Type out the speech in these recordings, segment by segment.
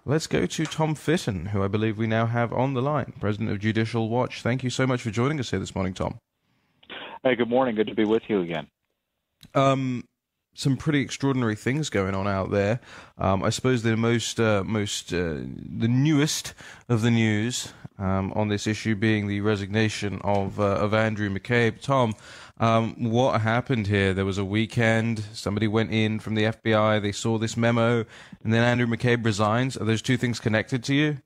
let's go to Tom Fitton, who I believe we now have on the line, President of Judicial Watch. Thank you so much for joining us here this morning, Tom. Hey, good morning. Good to be with you again. Some pretty extraordinary things going on out there. I suppose the the newest of the news on this issue being the resignation of Andrew McCabe. Tom, what happened here? There was a weekend. Somebody went in from the FBI. They saw this memo, and then Andrew McCabe resigns. Are those two things connected to you?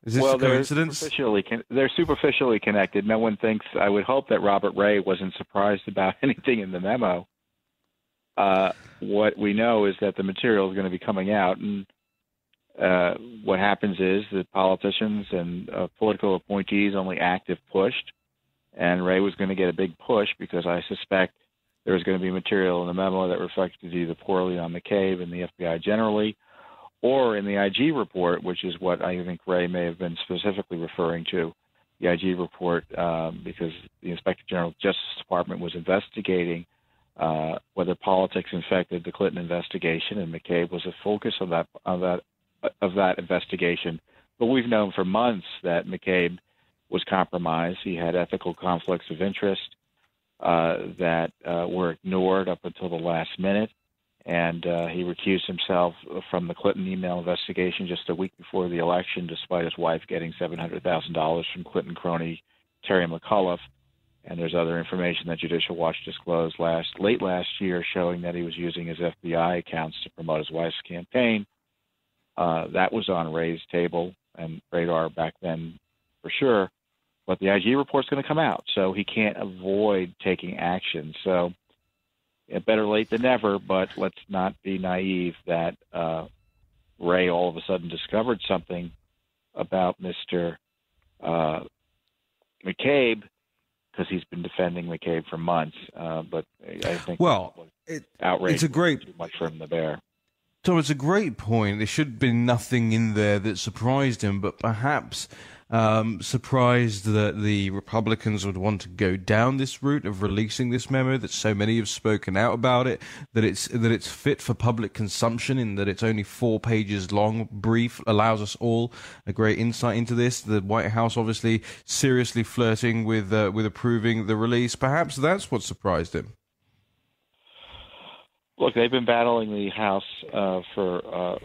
Is this a coincidence? They're superficially connected. No one thinks. I would hope that Robert Ray wasn't surprised about anything in the memo. What we know is that the material is going to be coming out, and what happens is that politicians and political appointees only act if pushed, and Ray was going to get a big push because I suspect there was going to be material in the memo that reflected either poorly on McCabe and the FBI generally, or in the IG report, which is what I think Ray may have been specifically referring to, the IG report, because the Inspector General of the Justice Department was investigating whether politics infected the Clinton investigation, and McCabe was a focus of that investigation. But we've known for months that McCabe was compromised. He had ethical conflicts of interest that were ignored up until the last minute. And he recused himself from the Clinton email investigation just a week before the election, despite his wife getting $700,000 from Clinton crony Terry McAuliffe. And there's other information that Judicial Watch disclosed late last year showing that he was using his FBI accounts to promote his wife's campaign. That was on Ray's table and radar back then for sure. But the IG report's going to come out, so he can't avoid taking action. So better late than never, but let's not be naive that Ray all of a sudden discovered something about Mr. McCabe, because he's been defending McCabe for months. But I think it's a great too much for him to bear. Tom, it's a great point. There should be nothing in there that surprised him, but perhaps surprised that the Republicans would want to go down this route of releasing this memo, that so many have spoken out about it, that it's fit for public consumption in that it's only 4 pages long, brief, allows us all a great insight into this. The White House obviously seriously flirting with approving the release. Perhaps that's what surprised him. Look, they've been battling the House for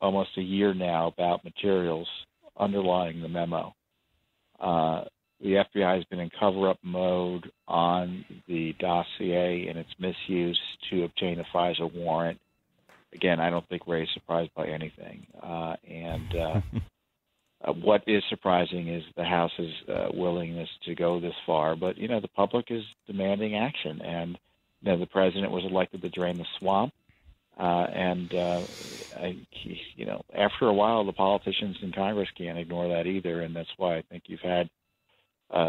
almost a year now about materials underlying the memo. The FBI has been in cover-up mode on the dossier and its misuse to obtain a FISA warrant. Again, I don't think Ray's surprised by anything. What is surprising is the House's willingness to go this far. But, the public is demanding action. And, the president was elected to drain the swamp. After a while, the politicians in Congress can't ignore that either, and that's why I think you've had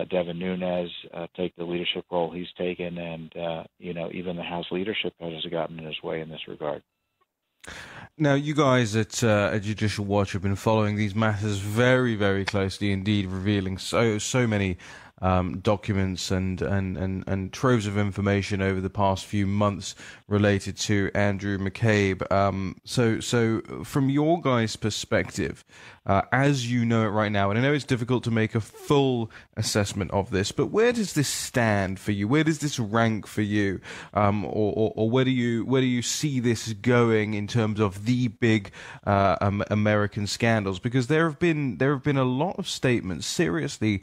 Devin Nunes take the leadership role he's taken, and even the House leadership has gotten in his way in this regard. Now, you guys at Judicial Watch have been following these matters very, very closely indeed, revealing so many documents and troves of information over the past few months related to Andrew McCabe. So from your guys' perspective, as you know it right now, and I know it's difficult to make a full assessment of this, but where does this stand for you? Where does this rank for you? Or where do you see this going in terms of the big American scandals? Because there have been a lot of statements, seriously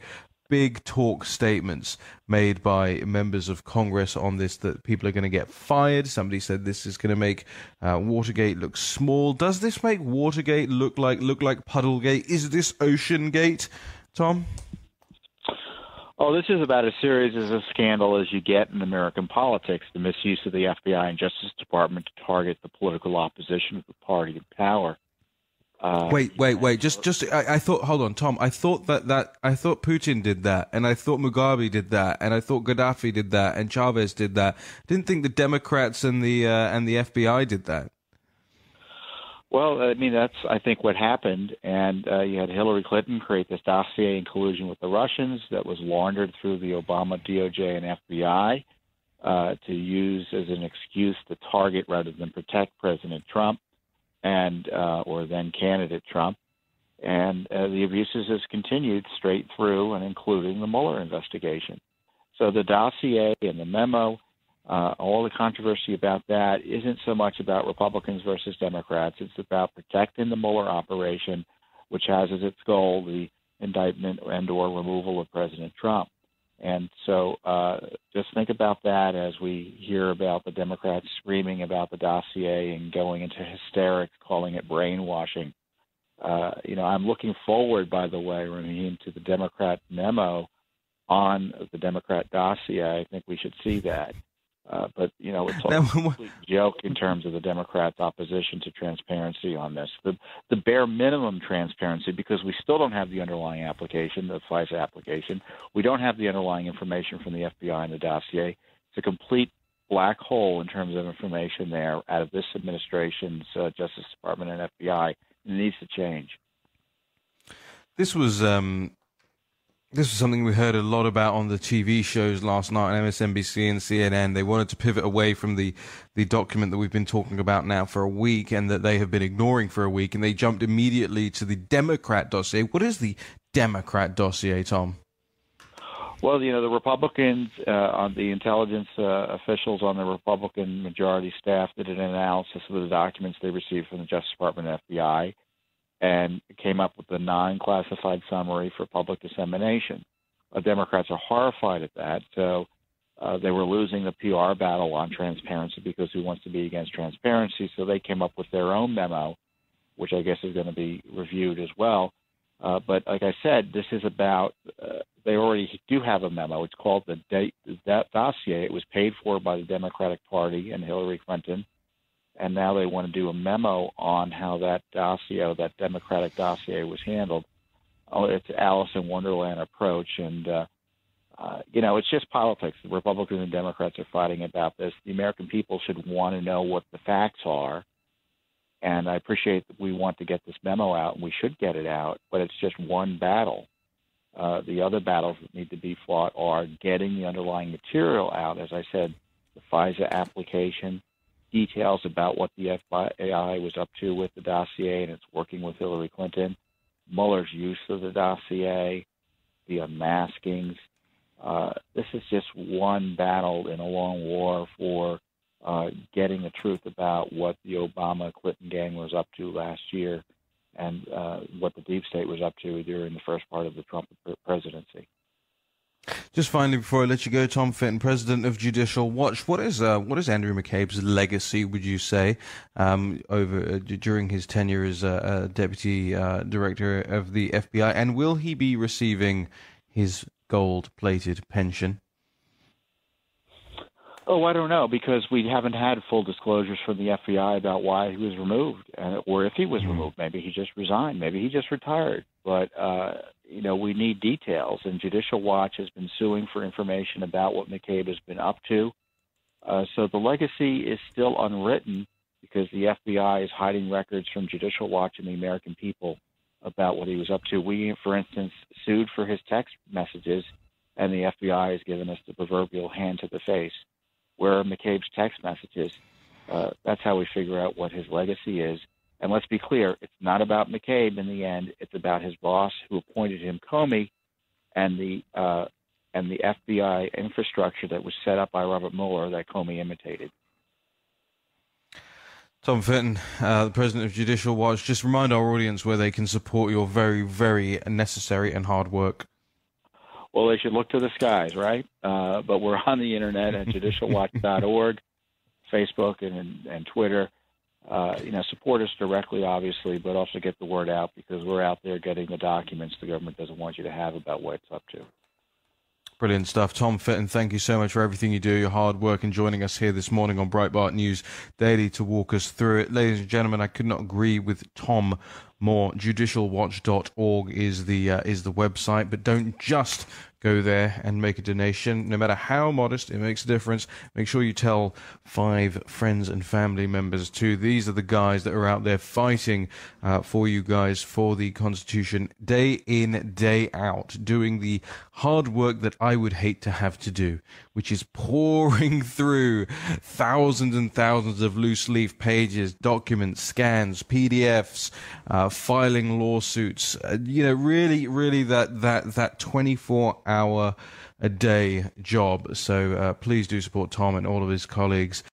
big talk statements made by members of Congress on this, that people are going to get fired. Somebody said this is going to make Watergate look small. Does this make Watergate look like Puddlegate? Is this OceanGate, Tom? Oh, this is about as serious as a scandal as you get in American politics, the misuse of the FBI and Justice Department to target the political opposition of the party in power. Wait. I thought. Hold on, Tom. I thought I thought Putin did that, and I thought Mugabe did that, and I thought Gaddafi did that, and Chavez did that. Didn't think the Democrats and the FBI did that. Well, I mean, that's, I think, what happened. And you had Hillary Clinton create this dossier in collusion with the Russians that was laundered through the Obama DOJ and FBI to use as an excuse to target rather than protect President Trump. and or then candidate Trump. And the abuses has continued straight through and including the Mueller investigation. So the dossier and the memo, all the controversy about that isn't so much about Republicans versus Democrats. It's about protecting the Mueller operation, which has as its goal the indictment and or removal of President Trump. And so just think about that as we hear about the Democrats screaming about the dossier and going into hysterics, calling it brainwashing. I'm looking forward, by the way, Raheem, to the Democrat memo on the Democrat dossier. I think we should see that. But it's a complete joke in terms of the Democrats' opposition to transparency on this. The bare minimum transparency, because we still don't have the underlying application, the FISA application. We don't have the underlying information from the FBI and the dossier. It's a complete black hole in terms of information there out of this administration's Justice Department and FBI. It needs to change. This was something we heard a lot about on the TV shows last night on MSNBC and CNN. They wanted to pivot away from the document that we've been talking about now for a week and that they have been ignoring for a week, and they jumped immediately to the Democrat dossier. What is the Democrat dossier, Tom? Well, the Republicans, on the intelligence officials on the Republican majority staff did an analysis of the documents they received from the Justice Department and FBI and came up with a non-classified summary for public dissemination. Democrats are horrified at that, so they were losing the PR battle on transparency because who wants to be against transparency, so they came up with their own memo, which I guess is going to be reviewed as well. But like I said, this is about they already do have a memo. It's called that dossier. It was paid for by the Democratic Party and Hillary Clinton, and now they want to do a memo on how that dossier, that Democratic dossier, was handled. Oh, it's Alice in Wonderland approach, and it's just politics. The Republicans and Democrats are fighting about this. The American people should want to know what the facts are. And I appreciate that we want to get this memo out, and we should get it out, but it's just one battle. The other battles that need to be fought are getting the underlying material out. As I said, the FISA application, details about what the FBI was up to with the dossier and it's working with Hillary Clinton, Mueller's use of the dossier, the unmaskings. This is just one battle in a long war for getting the truth about what the Obama-Clinton gang was up to last year and what the deep state was up to during the first part of the Trump presidency. Just finally, before I let you go, Tom Fitton, president of Judicial Watch, what is Andrew McCabe's legacy, would you say, during his tenure as deputy director of the FBI, and will he be receiving his gold-plated pension? Oh, I don't know, because we haven't had full disclosures from the FBI about why he was removed, or if he was removed. Maybe he just resigned. Maybe he just retired. But, we need details, and Judicial Watch has been suing for information about what McCabe has been up to. So the legacy is still unwritten because the FBI is hiding records from Judicial Watch and the American people about what he was up to. We, for instance, sued for his text messages, and the FBI has given us the proverbial hand to the face. Where are McCabe's text messages? That's how we figure out what his legacy is. And let's be clear, it's not about McCabe in the end. It's about his boss who appointed him, Comey, and the FBI infrastructure that was set up by Robert Mueller that Comey imitated. Tom Fitton, the president of Judicial Watch, just remind our audience where they can support your very, very necessary and hard work. Well, they should look to the skies, right? But we're on the internet at judicialwatch.org, Facebook and Twitter. Support us directly, obviously, but also get the word out because we're out there getting the documents the government doesn't want you to have about what it's up to. Brilliant stuff. Tom Fitton, thank you so much for everything you do, your hard work, and joining us here this morning on Breitbart News Daily to walk us through it. Ladies and gentlemen, I could not agree with Tom more. Judicialwatch.org is the website, but don't just go there and make a donation. No matter how modest, it makes a difference. Make sure you tell 5 friends and family members too. These are the guys that are out there fighting for you guys, for the Constitution, day in, day out, doing the hard work that I would hate to have to do, which is pouring through thousands and thousands of loose leaf pages, documents, scans, PDFs, filing lawsuits. Really that 24-hour a day job. So please do support Tom and all of his colleagues.